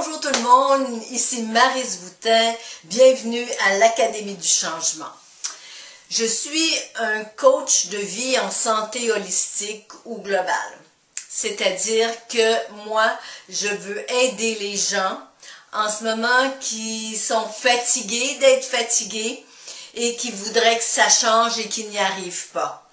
Bonjour tout le monde, ici Maryse Boutin, bienvenue à l'Académie du changement. Je suis un coach de vie en santé holistique ou globale, c'est-à-dire que moi, je veux aider les gens en ce moment qui sont fatigués d'être fatigués et qui voudraient que ça change et qui n'y arrivent pas.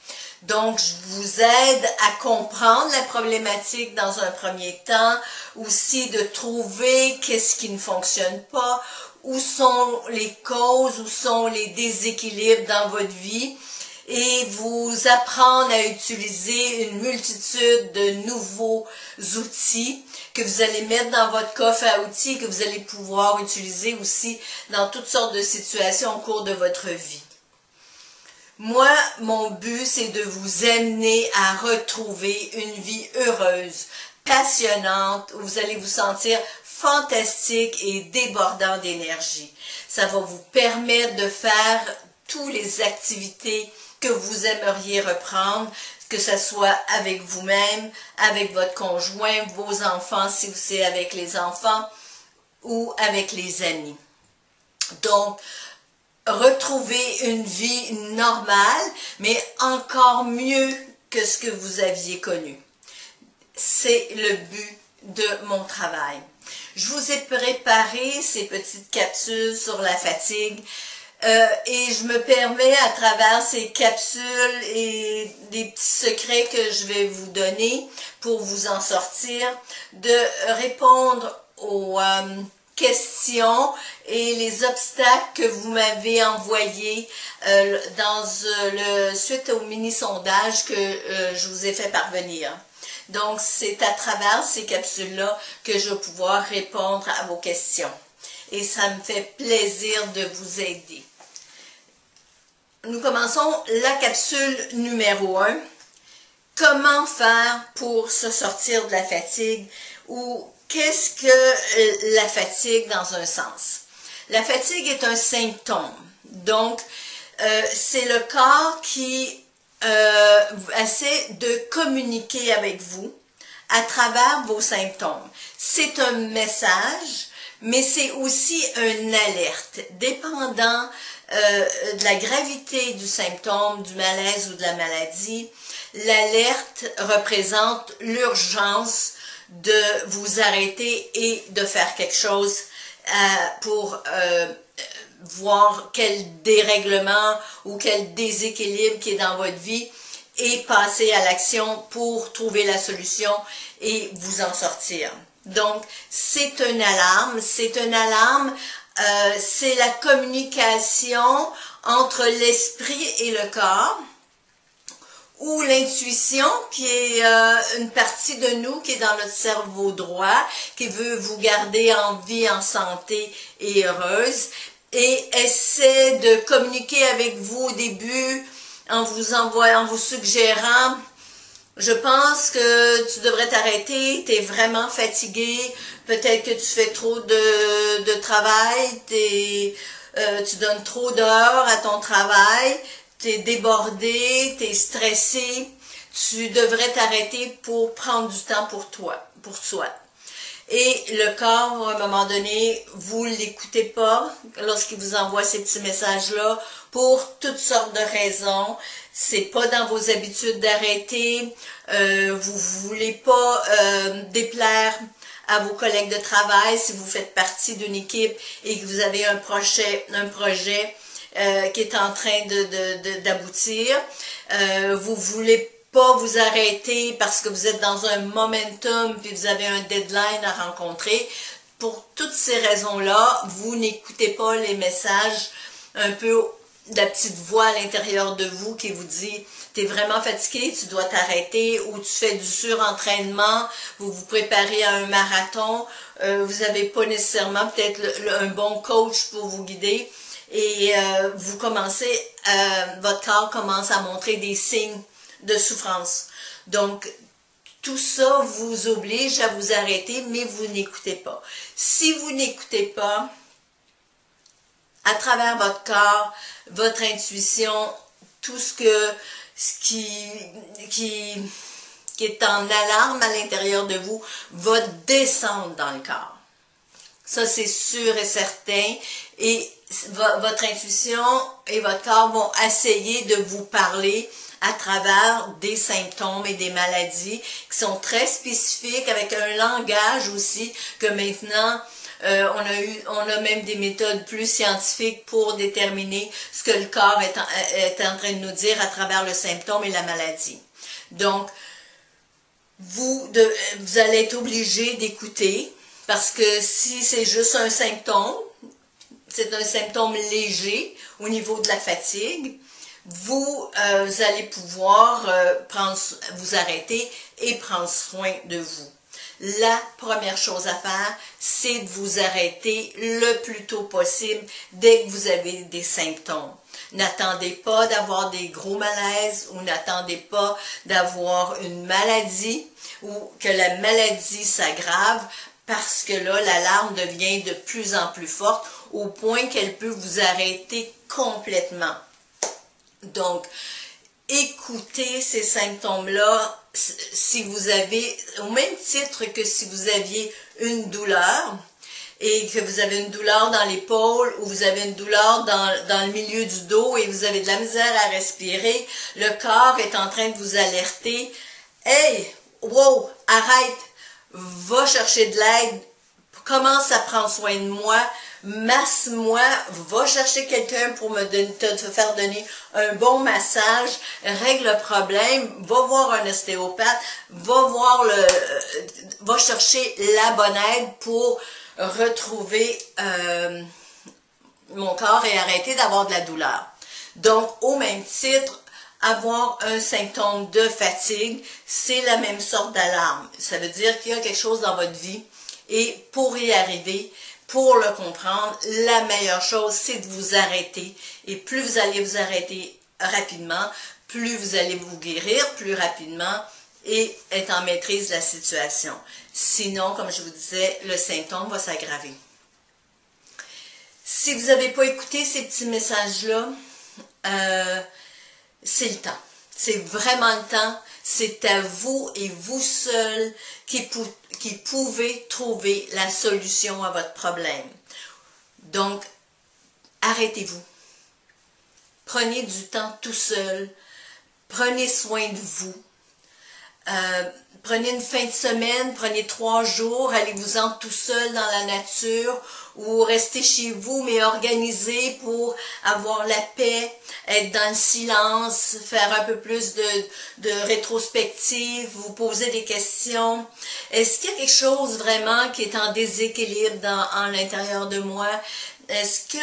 Donc, je vous aide à comprendre la problématique dans un premier temps, aussi de trouver qu'est-ce qui ne fonctionne pas, où sont les causes, où sont les déséquilibres dans votre vie, et vous apprendre à utiliser une multitude de nouveaux outils que vous allez mettre dans votre coffre à outils, que vous allez pouvoir utiliser aussi dans toutes sortes de situations au cours de votre vie. Moi, mon but, c'est de vous amener à retrouver une vie heureuse, passionnante, où vous allez vous sentir fantastique et débordant d'énergie. Ça va vous permettre de faire toutes les activités que vous aimeriez reprendre, que ce soit avec vous-même, avec votre conjoint, vos enfants, si c'est avec les enfants, ou avec les amis. Donc, retrouver une vie normale, mais encore mieux que ce que vous aviez connu. C'est le but de mon travail. Je vous ai préparé ces petites capsules sur la fatigue et je me permets à travers ces capsules et des petits secrets que je vais vous donner pour vous en sortir, de répondre aux questions et les obstacles que vous m'avez envoyés suite au mini-sondage que je vous ai fait parvenir. Donc, c'est à travers ces capsules-là que je vais pouvoir répondre à vos questions. Et ça me fait plaisir de vous aider. Nous commençons la capsule numéro 1. Comment faire pour se sortir de la fatigue ou qu'est-ce que la fatigue dans un sens? La fatigue est un symptôme. Donc, c'est le corps qui essaie de communiquer avec vous à travers vos symptômes. C'est un message, mais c'est aussi une alerte. Dépendant de la gravité du symptôme, du malaise ou de la maladie, l'alerte représente l'urgence de vous arrêter et de faire quelque chose pour voir quel dérèglement ou quel déséquilibre qui est dans votre vie et passer à l'action pour trouver la solution et vous en sortir. Donc, c'est une alarme, c'est la communication entre l'esprit et le corps, ou l'intuition, qui est une partie de nous qui est dans notre cerveau droit, qui veut vous garder en vie, en santé et heureuse, et essaie de communiquer avec vous au début en vous suggérant, je pense que tu devrais t'arrêter, tu es vraiment fatigué, peut-être que tu fais trop de travail, tu donnes trop d'heures à ton travail, tu es débordé, tu es stressé, tu devrais t'arrêter pour prendre du temps pour toi. Et le corps, à un moment donné, vous ne l'écoutez pas lorsqu'il vous envoie ces petits messages-là pour toutes sortes de raisons. C'est pas dans vos habitudes d'arrêter, vous voulez pas déplaire à vos collègues de travail si vous faites partie d'une équipe et que vous avez un projet qui est en train d'aboutir. Vous voulez pas vous arrêter parce que vous êtes dans un momentum puis vous avez un deadline à rencontrer. Pour toutes ces raisons-là, vous n'écoutez pas les messages un peu de la petite voix à l'intérieur de vous qui vous dit « tu es vraiment fatigué, tu dois t'arrêter » ou « tu fais du surentraînement, vous vous préparez à un marathon, vous n'avez pas nécessairement peut-être un bon coach pour vous guider et votre corps commence à montrer des signes de souffrance. Donc, tout ça vous oblige à vous arrêter, mais vous n'écoutez pas. Si vous n'écoutez pas, à travers votre corps, votre intuition, tout ce qui est en alarme à l'intérieur de vous, va descendre dans le corps. Ça, c'est sûr et certain. Et votre intuition et votre corps vont essayer de vous parler à travers des symptômes et des maladies qui sont très spécifiques, avec un langage aussi que maintenant, on a même des méthodes plus scientifiques pour déterminer ce que le corps est en train de nous dire à travers le symptôme et la maladie. Donc, vous allez être obligé d'écouter, parce que si c'est juste un symptôme, c'est un symptôme léger au niveau de la fatigue, vous allez pouvoir vous arrêter et prendre soin de vous. La première chose à faire, c'est de vous arrêter le plus tôt possible dès que vous avez des symptômes. N'attendez pas d'avoir des gros malaises ou n'attendez pas d'avoir une maladie ou que la maladie s'aggrave, parce que là, l'alarme devient de plus en plus forte au point qu'elle peut vous arrêter complètement. Donc, écoutez ces symptômes-là si vous avez, au même titre que si vous aviez une douleur et que vous avez une douleur dans l'épaule ou vous avez une douleur dans le milieu du dos et vous avez de la misère à respirer, le corps est en train de vous alerter. Hey, wow, arrête, va chercher de l'aide, commence à prendre soin de moi, masse-moi, va chercher quelqu'un pour te faire donner un bon massage, règle le problème, va voir un ostéopathe, va chercher la bonne aide pour retrouver mon corps et arrêter d'avoir de la douleur. Donc, au même titre, avoir un symptôme de fatigue, c'est la même sorte d'alarme. Ça veut dire qu'il y a quelque chose dans votre vie et pour y arriver, pour le comprendre, la meilleure chose, c'est de vous arrêter. Et plus vous allez vous arrêter rapidement, plus vous allez vous guérir plus rapidement et être en maîtrise de la situation. Sinon, comme je vous disais, le symptôme va s'aggraver. Si vous n'avez pas écouté ces petits messages-là, c'est le temps. C'est vraiment le temps. C'est à vous et vous seul qui pouvez trouver la solution à votre problème. Donc, arrêtez-vous. Prenez du temps tout seul. Prenez soin de vous. Prenez une fin de semaine, prenez 3 jours, allez-vous-en tout seul dans la nature ou restez chez vous, mais organisez pour avoir la paix, être dans le silence, faire un peu plus de rétrospective, vous poser des questions. Est-ce qu'il y a quelque chose vraiment qui est en déséquilibre en l'intérieur de moi? Est-ce qu'il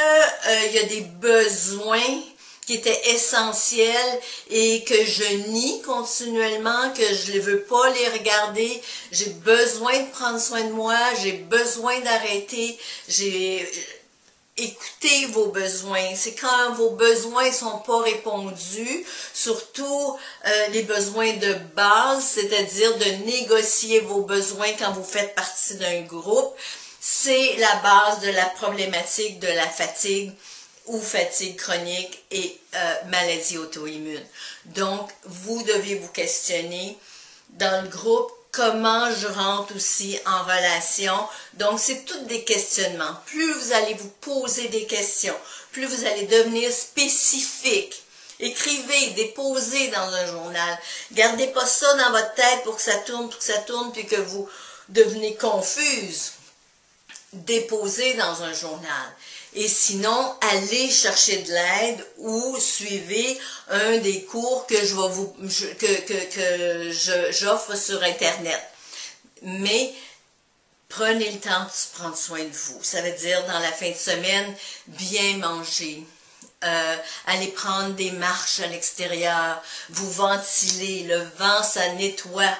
y a des besoins qui étaient essentiels et que je nie continuellement, que je ne veux pas les regarder? J'ai besoin de prendre soin de moi, j'ai besoin d'arrêter, écoutez vos besoins. C'est quand vos besoins ne sont pas répondus, surtout les besoins de base, c'est-à-dire de négocier vos besoins quand vous faites partie d'un groupe. C'est la base de la problématique de la fatigue ou fatigue chronique et maladie auto-immune. Donc, vous devez vous questionner dans le groupe comment je rentre aussi en relation. Donc, c'est tous des questionnements. Plus vous allez vous poser des questions, plus vous allez devenir spécifique. Écrivez, déposez dans un journal. Gardez pas ça dans votre tête pour que ça tourne, puis que vous devenez confuse. Déposez dans un journal. Et sinon, allez chercher de l'aide ou suivez un des cours que j'offre sur Internet. Mais prenez le temps de prendre soin de vous. Ça veut dire, dans la fin de semaine, bien manger. Aller prendre des marches à l'extérieur, vous ventiler. Le vent, ça nettoie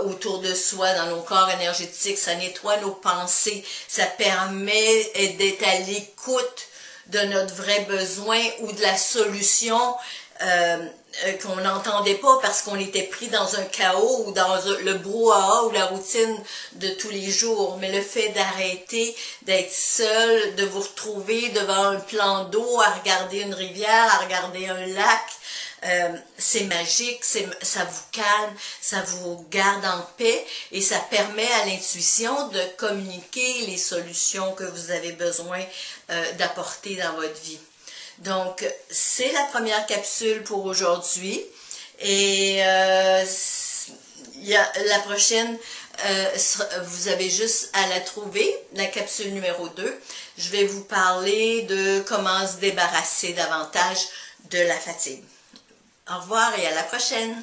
autour de soi, dans nos corps énergétiques, ça nettoie nos pensées, ça permet d'être à l'écoute de notre vrai besoin ou de la solution qu'on n'entendait pas parce qu'on était pris dans un chaos ou dans le brouhaha ou la routine de tous les jours. Mais le fait d'arrêter, d'être seul, de vous retrouver devant un plan d'eau, à regarder une rivière, à regarder un lac, C'est magique, ça vous calme, ça vous garde en paix et ça permet à l'intuition de communiquer les solutions que vous avez besoin d'apporter dans votre vie. Donc, c'est la première capsule pour aujourd'hui et la prochaine, vous avez juste à la trouver, la capsule numéro 2. Je vais vous parler de comment se débarrasser davantage de la fatigue. Au revoir et à la prochaine!